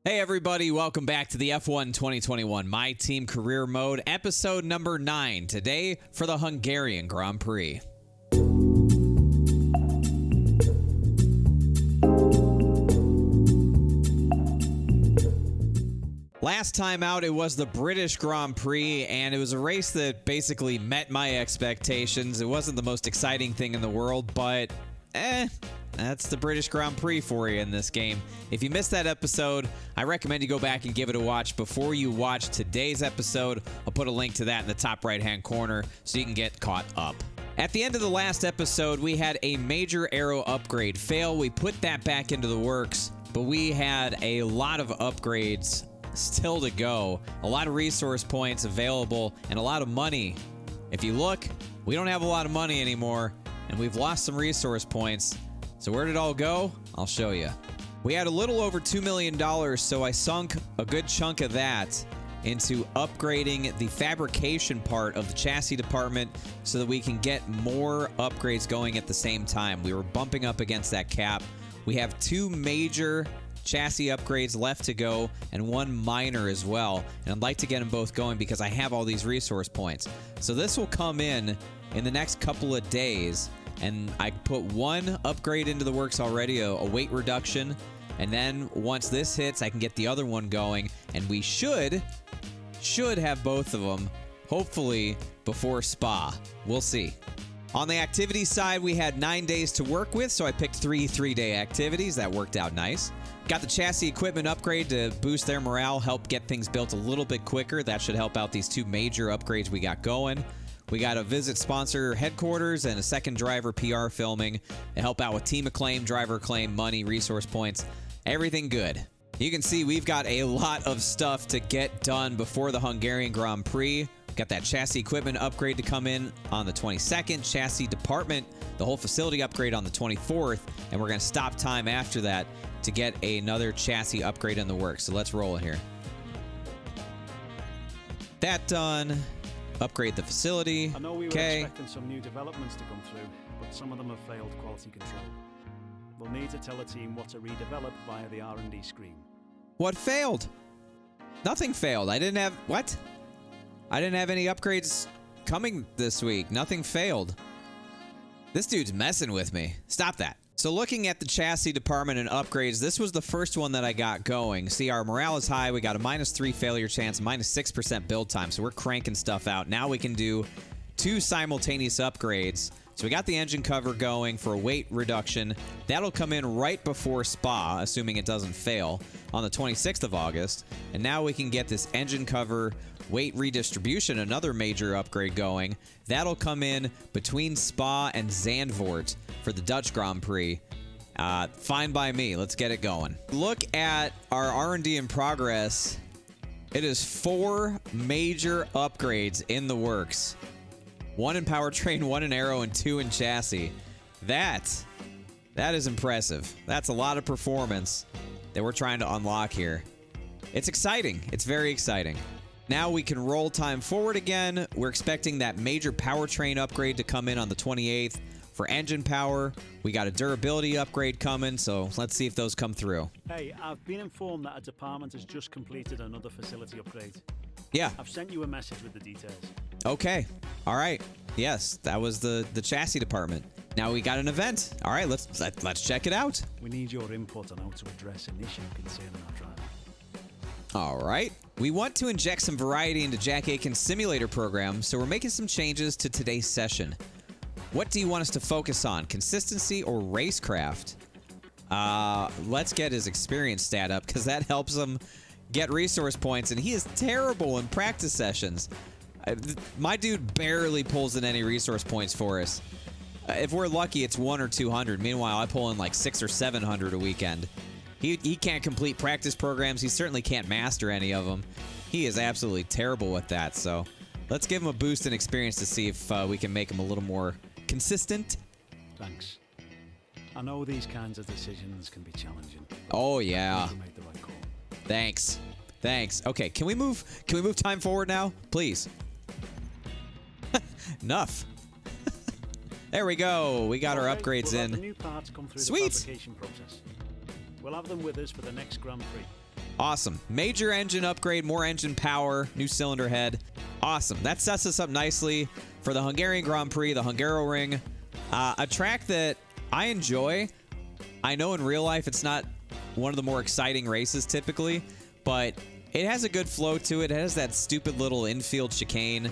Hey everybody, welcome back to the F1 2021 My Team Career Mode, episode number 9, today for the Hungarian Grand Prix. Last time out, it was the British Grand Prix, and it was a race that basically met my expectations. It wasn't the most exciting thing in the world, but that's the British Grand Prix for you in this game. If you missed that episode, I recommend you go back and give it a watch before you watch today's episode. I'll put a link to that in the top right-hand corner so you can get caught up. At the end of the last episode, we had a major aero upgrade fail. We put that back into the works, but we had a lot of upgrades still to go. A lot of resource points available and a lot of money. If you look, we don't have a lot of money anymore, and we've lost some resource points. So where did it all go? I'll show you. We had a little over $2 million, so I sunk a good chunk of that into upgrading the fabrication part of the chassis department so that we can get more upgrades going at the same time. We were bumping up against that cap. We have 2 major chassis upgrades left to go and 1 minor as well, and I'd like to get them both going because I have all these resource points. So this will come in the next couple of days. And I put 1 upgrade into the works already, a weight reduction. And then once this hits, I can get the other one going. And we should have both of them, hopefully, before Spa. We'll see. On the activity side, we had 9 days to work with, so I picked 3 3-day activities. That worked out nice. Got the chassis equipment upgrade to boost their morale, help get things built a little bit quicker. That should help out these 2 major upgrades we got going. We got a visit sponsor headquarters and a second driver PR filming to help out with team acclaim, driver acclaim, money, resource points, everything good. You can see we've got a lot of stuff to get done before the Hungarian Grand Prix. Got that chassis equipment upgrade to come in on the 22nd, chassis department, the whole facility upgrade on the 24th, and we're going to stop time after that to get another chassis upgrade in the works. So let's roll it here. That done. Upgrade the facility. I know we were expecting some new developments to come through, but some of them have failed quality control. We'll need to tell the team what to redevelop via the R&D screen. What failed? Nothing failed. I didn't have... What? I didn't have any upgrades coming this week. Nothing failed. This dude's messing with me. Stop that. So looking at the chassis department and upgrades, this was the first one that I got going. See, our morale is high. We got a -3 failure chance, -6% build time, so we're cranking stuff out. Now we can do 2 simultaneous upgrades. So we got the engine cover going for a weight reduction. That'll come in right before Spa, assuming it doesn't fail, on the 26th of August. And now we can get this engine cover weight redistribution, another major upgrade going. That'll come in between Spa and Zandvoort for the Dutch Grand Prix. Fine by me. Let's get it going. Look at our R&D in progress. It is 4 major upgrades in the works. 1 in powertrain, 1 in aero, and 2 in chassis. That is impressive. That's a lot of performance that we're trying to unlock here. It's exciting. It's very exciting. Now we can roll time forward again. We're expecting that major powertrain upgrade to come in on the 28th. For engine power, we got a durability upgrade coming, so let's see if those come through. Hey, I've been informed that a department has just completed another facility upgrade. Yeah. I've sent you a message with the details. Okay. All right. Yes, that was the chassis department. Now we got an event. All right, let's check it out. We need your input on how to address an issue concerning our driver. All right. We want to inject some variety into Jack Aiken's simulator program, so we're making some changes to today's session. What do you want us to focus on, consistency or racecraft? Let's get his experience stat up, because that helps him get resource points, and he is terrible in practice sessions. My dude barely pulls in any resource points for us. If we're lucky, it's 100 or 200. Meanwhile, I pull in like 600 or 700 a weekend. He can't complete practice programs. He certainly can't master any of them. He is absolutely terrible with that. So let's give him a boost in experience to see if we can make him a little more consistent. Thanks. I know these kinds of decisions can be challenging. Oh yeah. To make the right call. Thanks. Okay, can we move time forward now, please? Enough. There we go. We got our upgrades we'll in. Have the new parts come through Sweet. The fabrication process. We'll have them with us for the next Grand Prix. Awesome. Major engine upgrade, more engine power, new cylinder head. Awesome. That sets us up nicely for the Hungarian Grand Prix, the Hungaroring. A track that I enjoy. I know in real life it's not one of the more exciting races typically, but it has a good flow to it. It has that stupid little infield chicane.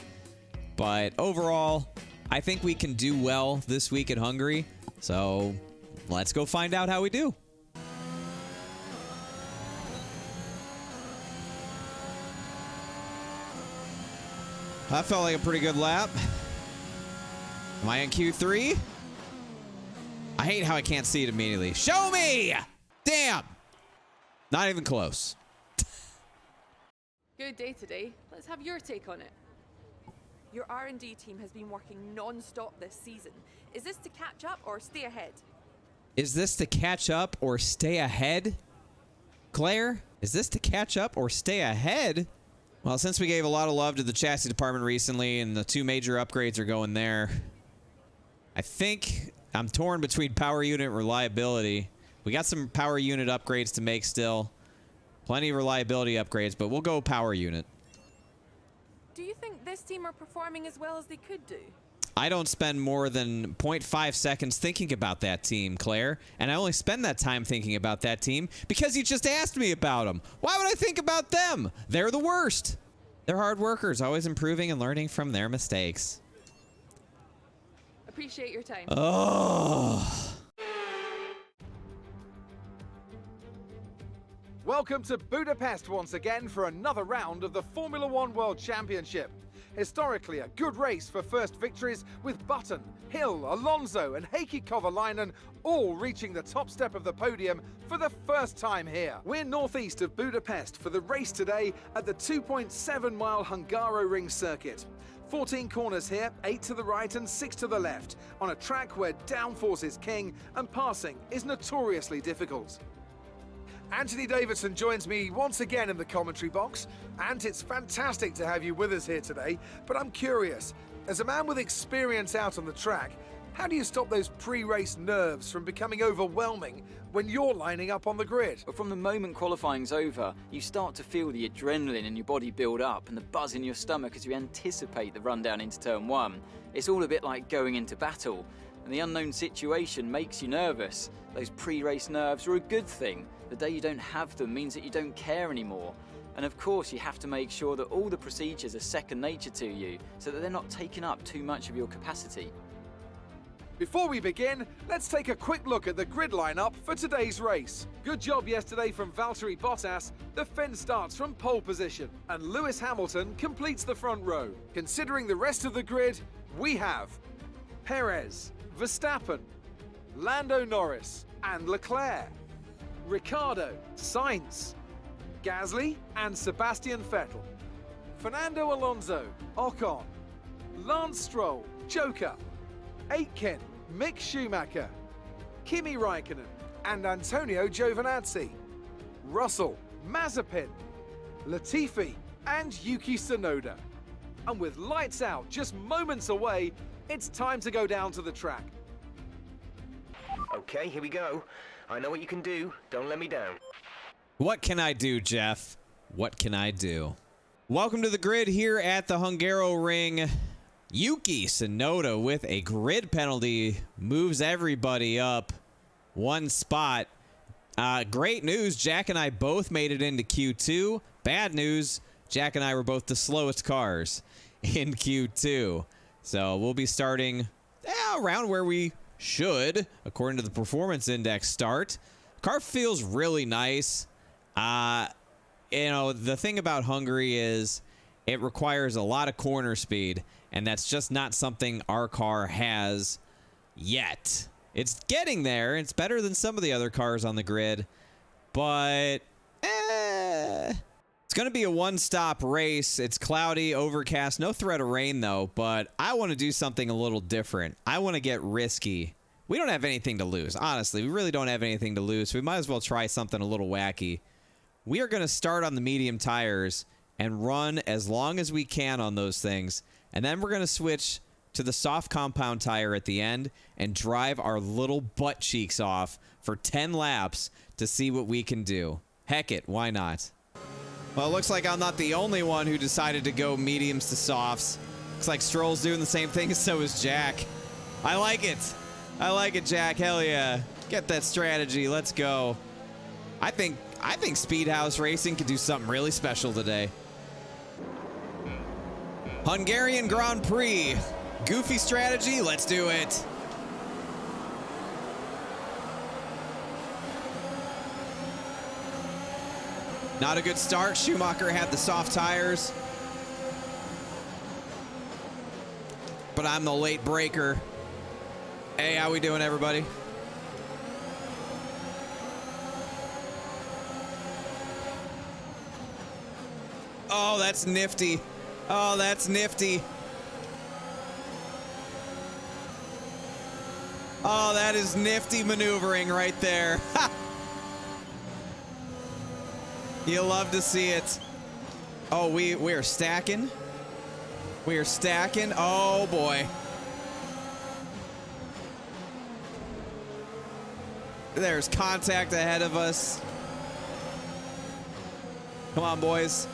But overall, I think we can do well this week at Hungary. So let's go find out how we do. That felt like a pretty good lap. Am I in Q3? I hate how I can't see it immediately. Show me! Damn! Not even close. Good day today. Let's have your take on it. Your R&D team has been working non-stop this season. Is this to catch up or stay ahead? Is this to catch up or stay ahead? Claire, is this to catch up or stay ahead? Well, since we gave a lot of love to the chassis department recently and the 2 major upgrades are going there, I think I'm torn between power unit and reliability. We got some power unit upgrades to make still. Plenty of reliability upgrades, but we'll go power unit. Do you think this team are performing as well as they could do? I don't spend more than 0.5 seconds thinking about that team, Claire. And I only spend that time thinking about that team because you just asked me about them. Why would I think about them? They're the worst. They're hard workers, always improving and learning from their mistakes. Appreciate your time. Oh. Welcome to Budapest once again for another round of the Formula One World Championship. Historically, a good race for first victories with Button, Hill, Alonso and Heikki Kovalainen all reaching the top step of the podium for the first time here. We're northeast of Budapest for the race today at the 2.7-mile Hungaroring circuit. 14 corners here, 8 to the right and 6 to the left, on a track where downforce is king and passing is notoriously difficult. Anthony Davidson joins me once again in the commentary box. Ant, it's fantastic to have you with us here today, but I'm curious, as a man with experience out on the track, how do you stop those pre-race nerves from becoming overwhelming when you're lining up on the grid? But from the moment qualifying's over, you start to feel the adrenaline in your body build up and the buzz in your stomach as you anticipate the run down into turn 1. It's all a bit like going into battle, and the unknown situation makes you nervous. Those pre-race nerves are a good thing. The day you don't have them means that you don't care anymore. And of course, you have to make sure that all the procedures are second nature to you, so that they're not taking up too much of your capacity. Before we begin, let's take a quick look at the grid lineup for today's race. Good job yesterday from Valtteri Bottas. The Finn starts from pole position, and Lewis Hamilton completes the front row. Considering the rest of the grid, we have Perez, Verstappen, Lando Norris, and Leclerc, Ricciardo, Sainz, Gasly and Sebastian Vettel, Fernando Alonso, Ocon, Lance Stroll, Joker, Aitken, Mick Schumacher, Kimi Raikkonen and Antonio Giovinazzi, Russell, Mazepin, Latifi and Yuki Tsunoda. And with lights out just moments away, it's time to go down to the track. Okay, here we go. I know what you can do. Don't let me down. What can I do, Jeff? What can I do? Welcome to the grid here at the Hungaroring. Yuki Tsunoda with a grid penalty moves everybody up 1 spot. Great news, Jack and I both made it into Q2. Bad news, Jack and I were both the slowest cars in Q2. So we'll be starting around where we should, according to the performance index start. Car feels really nice. You know, the thing about Hungary is it requires a lot of corner speed, and that's just not something our car has yet. It's getting there. It's better than some of the other cars on the grid, but it's going to be a one-stop race. It's cloudy, overcast, no threat of rain, though, but I want to do something a little different. I want to get risky. We don't have anything to lose. Honestly, we really don't have anything to lose. So we might as well try something a little wacky. We are going to start on the medium tires and run as long as we can on those things. And then we're going to switch to the soft compound tire at the end and drive our little butt cheeks off for 10 laps to see what we can do. Heck it, why not? Well, it looks like I'm not the only one who decided to go mediums to softs. Looks like Stroll's doing the same thing, and so is Jack. I like it. I like it, Jack. Hell yeah. Get that strategy. Let's go. I think Speedhouse Racing could do something really special today. Hungarian Grand Prix. Goofy strategy. Let's do it. Not a good start. Schumacher had the soft tires. But I'm the late breaker. Hey, how we doing, everybody? Oh, that's nifty. Oh, that's nifty. Oh, that is nifty maneuvering right there. Ha! You love to see it. Oh, we are stacking. We are stacking. Oh, boy. There's contact ahead of us. Come on, boys.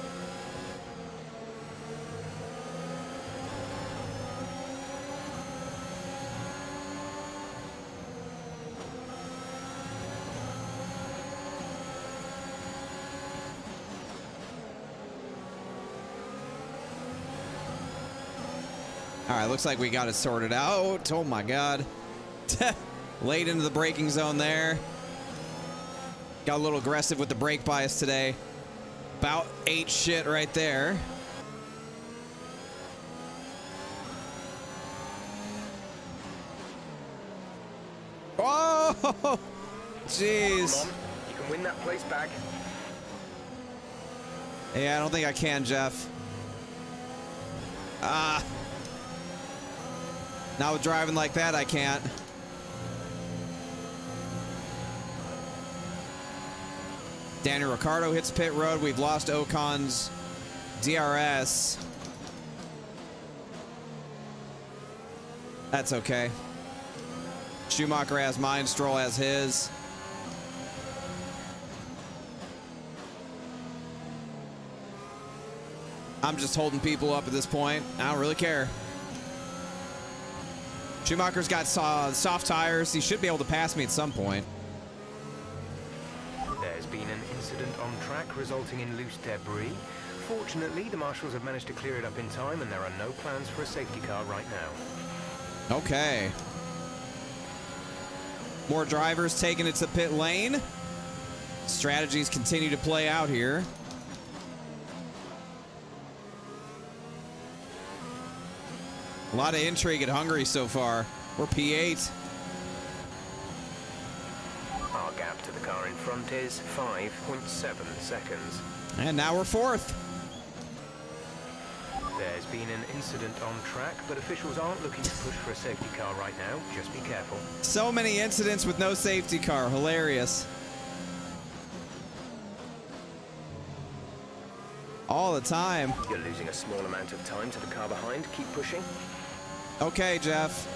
All right, looks like we got it sorted out. Oh my God. Late into the braking zone there. Got a little aggressive with the brake bias today. About 8 shit right there. Oh, jeez. Come on, you can win that place back. Yeah, I don't think I can, Jeff. Not with driving like that, I can't. Daniel Ricciardo hits pit road. We've lost Ocon's DRS. That's okay. Schumacher has mine. Stroll has his. I'm just holding people up at this point. I don't really care. Schumacher's got soft tires. He should be able to pass me at some point. There's been an incident on track resulting in loose debris. Fortunately, the marshals have managed to clear it up in time, and there are no plans for a safety car right now. Okay. More drivers taking it to pit lane. Strategies continue to play out here. A lot of intrigue at Hungary so far. We're P8. Our gap to the car in front is 5.7 seconds. And now we're 4th. There's been an incident on track, but officials aren't looking to push for a safety car right now. Just be careful. So many incidents with no safety car. Hilarious. All the time. You're losing a small amount of time to the car behind. Keep pushing. Okay, Jeff.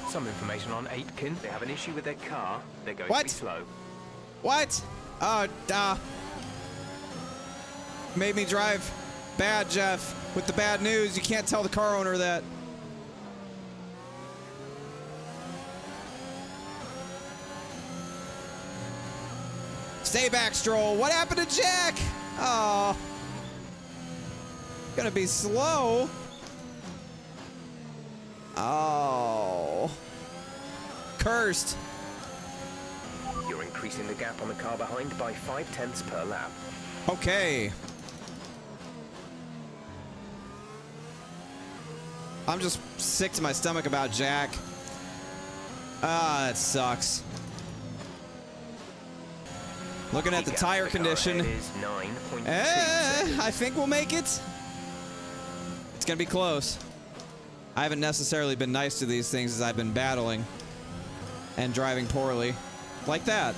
Some information on Aitken. They have an issue with their car. They're going What? to be slow. What? Made me drive bad, Jeff. With the bad news, you can't tell the car owner that. Stay back, Stroll. What happened to Jack? Oh. Gonna be slow. Oh. Cursed. You're increasing the gap on the car behind by 0.5 per lap. Okay. I'm just sick to my stomach about Jack. That sucks. Looking at the tire condition. Is 9.2 seconds. I think we'll make it. It's gonna be close. I haven't necessarily been nice to these things as I've been battling and driving poorly. Like that.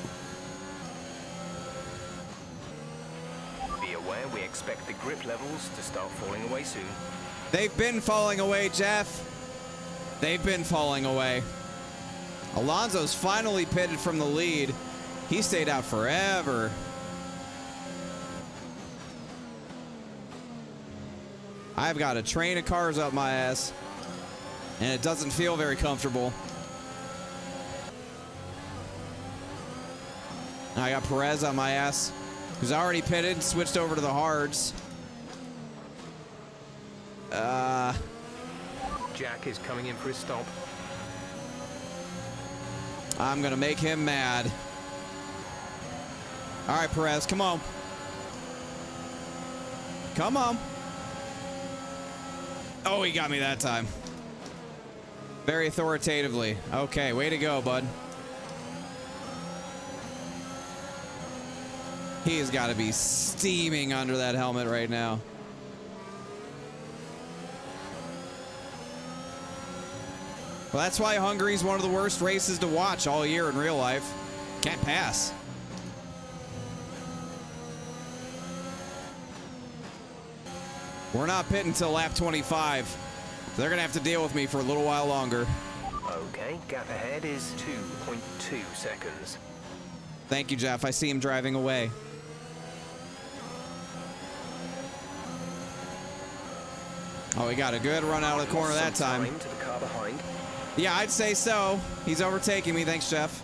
Be aware, we expect the grip levels to start falling away soon. They've been falling away, Jeff. They've been falling away. Alonso's finally pitted from the lead. He stayed out forever. I've got a train of cars up my ass, and it doesn't feel very comfortable. I got Perez on my ass, who's already pitted, switched over to the hards. Jack is coming in for his stop. I'm gonna make him mad. All right, Perez, come on. Come on. Oh, he got me that time. Very authoritatively. Okay, way to go, bud. He's got to be steaming under that helmet right now. Well, that's why Hungary's one of the worst races to watch all year in real life. Can't pass. We're not pitting until lap 25. They're going to have to deal with me for a little while longer. Okay, gap ahead is 2.2 seconds. Thank you, Jeff. I see him driving away. Oh, he got a good run out of the corner that time. To the car behind. Yeah, I'd say so. He's overtaking me. Thanks, Jeff.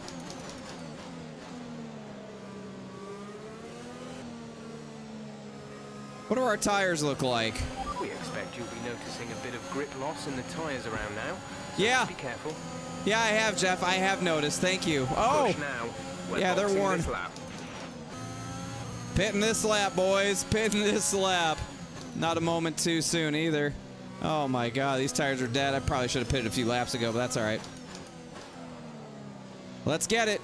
What do our tires look like? We expect you'll be noticing a bit of grip loss in the tires around now. So Yeah. be careful. Yeah, I have, Jeff. I have noticed. Thank you. Oh, Push now. We're yeah, they're boxing worn. this lap. Pitting this lap, boys. Pitting this lap. Not a moment too soon either. Oh my God, these tires are dead. I probably should have pitted a few laps ago, but that's all right. Let's get it.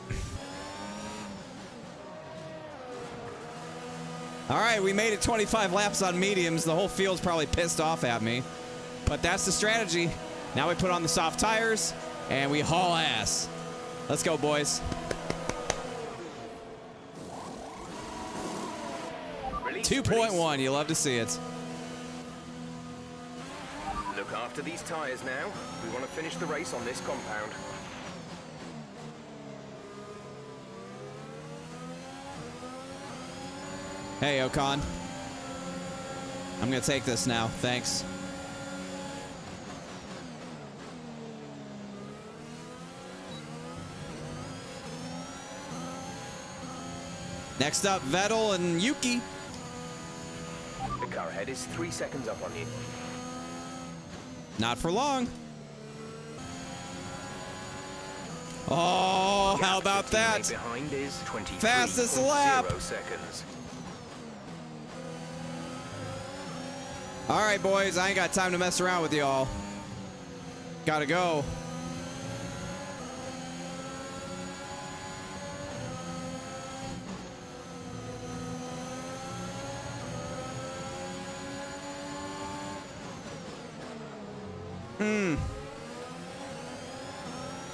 All right, we made it 25 laps on mediums. The whole field's probably pissed off at me, but that's the strategy. Now we put on the soft tires and we haul ass. Let's go, boys. Release, 2.1, you love to see it. Look after these tires now. We want to finish the race on this compound. Hey, Ocon. I'm gonna take this now, thanks. Next up, Vettel and Yuki. The car ahead is 3 seconds up on you. Not for long. Oh, how about that? Behind is 23.0 Fastest lap. seconds. All right, boys, I ain't got time to mess around with y'all. Gotta go.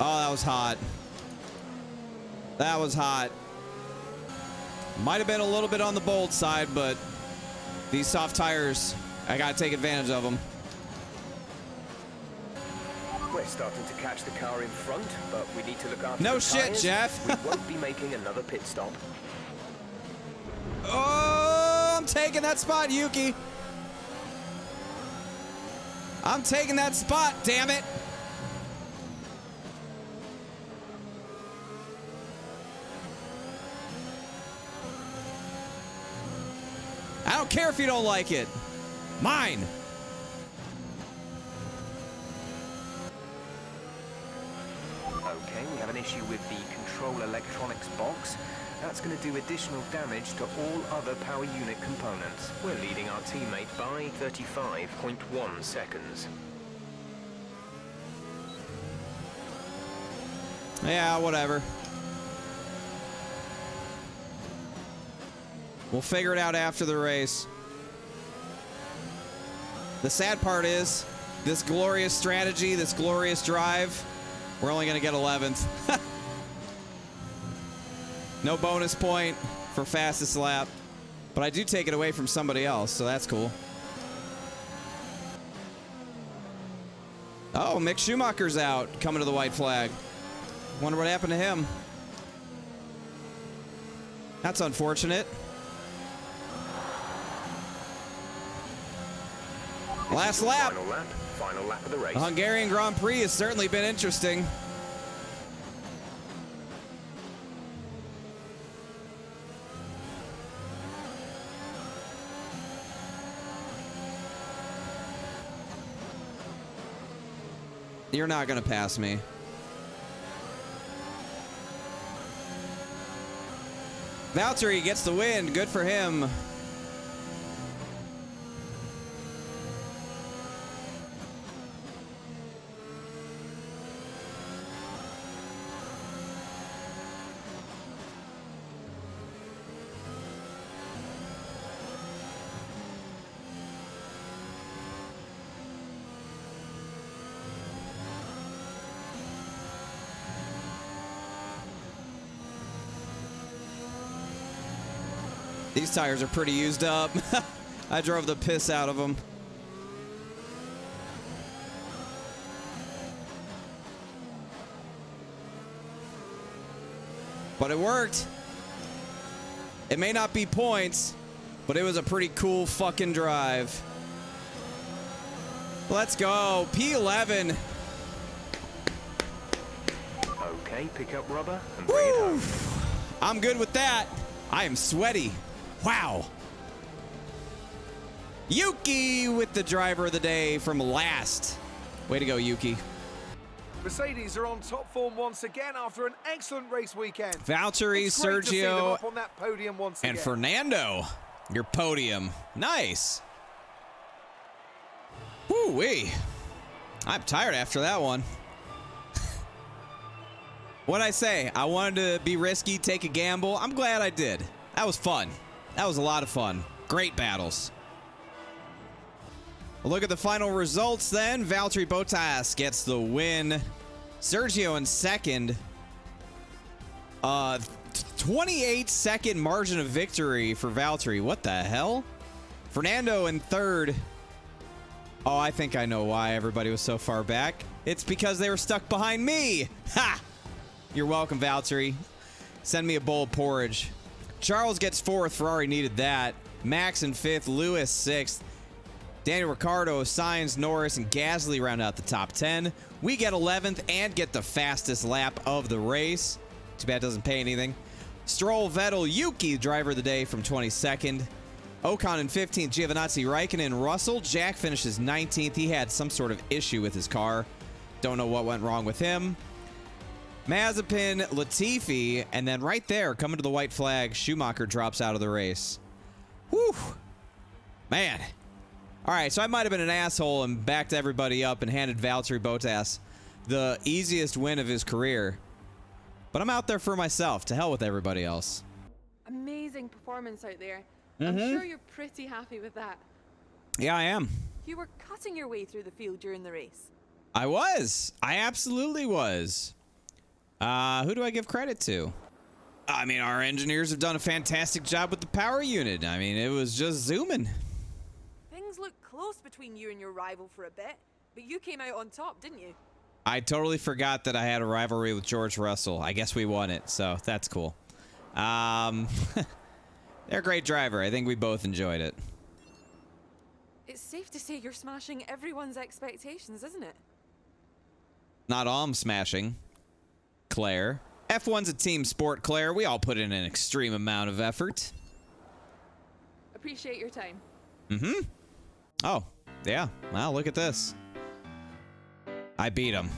Oh, that was hot. That was hot. Might have been a little bit on the bold side, but these soft tires, I gotta take advantage of them. We're starting to catch the car in front, but we need to look after No the shit, tires. Jeff. We won't be making another pit stop. Oh, I'm taking that spot, Yuki. I'm taking that spot, damn it. I don't care if you don't like it. Mine. Okay, we have an issue with the control electronics box. That's going to do additional damage to all other power unit components. We're leading our teammate by 35.1 seconds. Yeah, whatever. We'll figure it out after the race. The sad part is, this glorious strategy, this glorious drive, we're only going to get 11th. No bonus point for fastest lap, but I do take it away from somebody else, so that's cool. Oh, Mick Schumacher's out, coming to the white flag. Wonder what happened to him. That's unfortunate. Last lap. Final lap of the race. The Hungarian Grand Prix has certainly been interesting. You're not going to pass me. Valtteri gets the win. Good for him. These tires are pretty used up. I drove the piss out of them. But it worked. It may not be points, but it was a pretty cool fucking drive. Let's go. P11. Okay, pick up rubber and bring it home. I'm good with that. I am sweaty. Wow. Yuki with the driver of the day from last. Way to go, Yuki. Mercedes are on top form once again after an excellent race weekend. Valtteri, It's great to see them Sergio, up on that podium once and again. Fernando. Your podium. Nice. Woo-wee. I'm tired after that one. What'd I say? I wanted to be risky, take a gamble. I'm glad I did. That was fun. That was a lot of fun. Great battles. A look at the final results then. Valtteri Bottas gets the win. Sergio in second. 28-second margin of victory for Valtteri. What the hell? Fernando in third. Oh, I think I know why everybody was so far back. It's because they were stuck behind me. Ha! You're welcome, Valtteri. Send me a bowl of porridge. Charles gets fourth. Ferrari needed that. Max in fifth. Lewis sixth. Daniel Ricciardo, Sainz, Norris, and Gasly round out the top 10. We get 11th and get the fastest lap of the race. Too bad it doesn't pay anything. Stroll, Vettel, Yuki, driver of the day from 22nd. Ocon in 15th. Giovinazzi, Raikkonen, Russell. Jack finishes 19th. He had some sort of issue with his car. Don't know what went wrong with him. Mazepin, Latifi, and then right there, coming to the white flag, Schumacher drops out of the race. Whew. Man. All right, so I might have been an asshole and backed everybody up and handed Valtteri Bottas the easiest win of his career. But I'm out there for myself. To hell with everybody else. Amazing performance out there. I'm sure you're pretty happy with that. Yeah, I am. You were cutting your way through the field during the race. I was. I absolutely was. Who do I give credit to? I mean, our engineers have done a fantastic job with the power unit. I mean, it was just zooming. Things looked close between you and your rival for a bit, but you came out on top, didn't you? I totally forgot that I had a rivalry with George Russell. I guess we won it, so that's cool. They're a great driver. I think we both enjoyed it. It's safe to say you're smashing everyone's expectations, isn't it? Not all I'm smashing, Claire. F1's a team sport, Claire. We all put in an extreme amount of effort. Appreciate your time. Oh, yeah. Well, look at this. I beat him.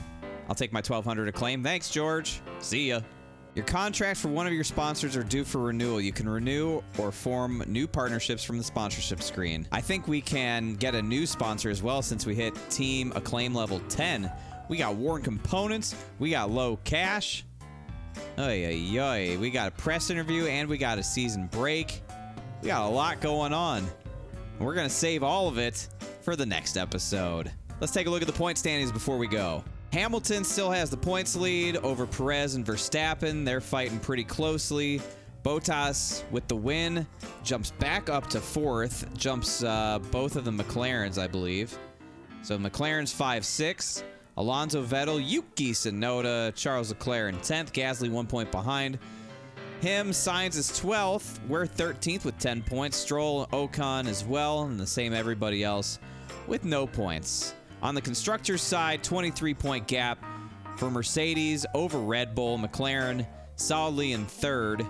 I'll take my 1,200 acclaim. Thanks, George. See ya. Your contract for one of your sponsors are due for renewal. You can renew or form new partnerships from the sponsorship screen. I think we can get a new sponsor as well since we hit Team Acclaim level 10. We got Warren Components. We got Low Cash. Oy, oy, oy. We got a press interview and we got a season break. We got a lot going on. We're going to save all of it for the next episode. Let's take a look at the point standings before we go. Hamilton still has the points lead over Perez and Verstappen. They're fighting pretty closely. Bottas with the win jumps back up to fourth. Jumps both of the McLarens, I believe. So McLaren's 5-6. Alonso, Vettel, Yuki Tsunoda, Charles Leclerc in 10th. Gasly 1 point behind. him. Sainz is 12th. We're 13th with 10 points. Stroll, Ocon as well, and the same everybody else with no points. On the constructors' side, 23-point gap for Mercedes over Red Bull. McLaren solidly in 3rd.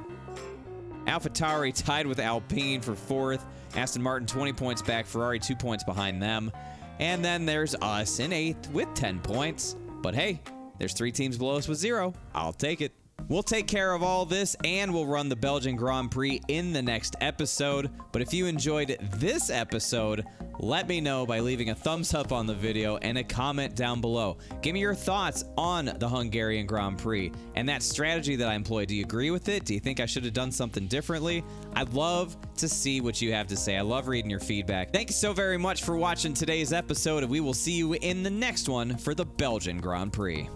AlphaTauri tied with Alpine for 4th. Aston Martin 20 points back. Ferrari 2 points behind them. And then there's us in 8th with 10 points. But hey, there's 3 teams below us with 0. I'll take it. We'll take care of all this, and we'll run the Belgian Grand Prix in the next episode. But if you enjoyed this episode, let me know by leaving a thumbs up on the video and a comment down below. Give me your thoughts on the Hungarian Grand Prix and that strategy that I employed. Do you agree with it? Do you think I should have done something differently? I'd love to see what you have to say. I love reading your feedback. Thank you so very much for watching today's episode, and we will see you in the next one for the Belgian Grand Prix.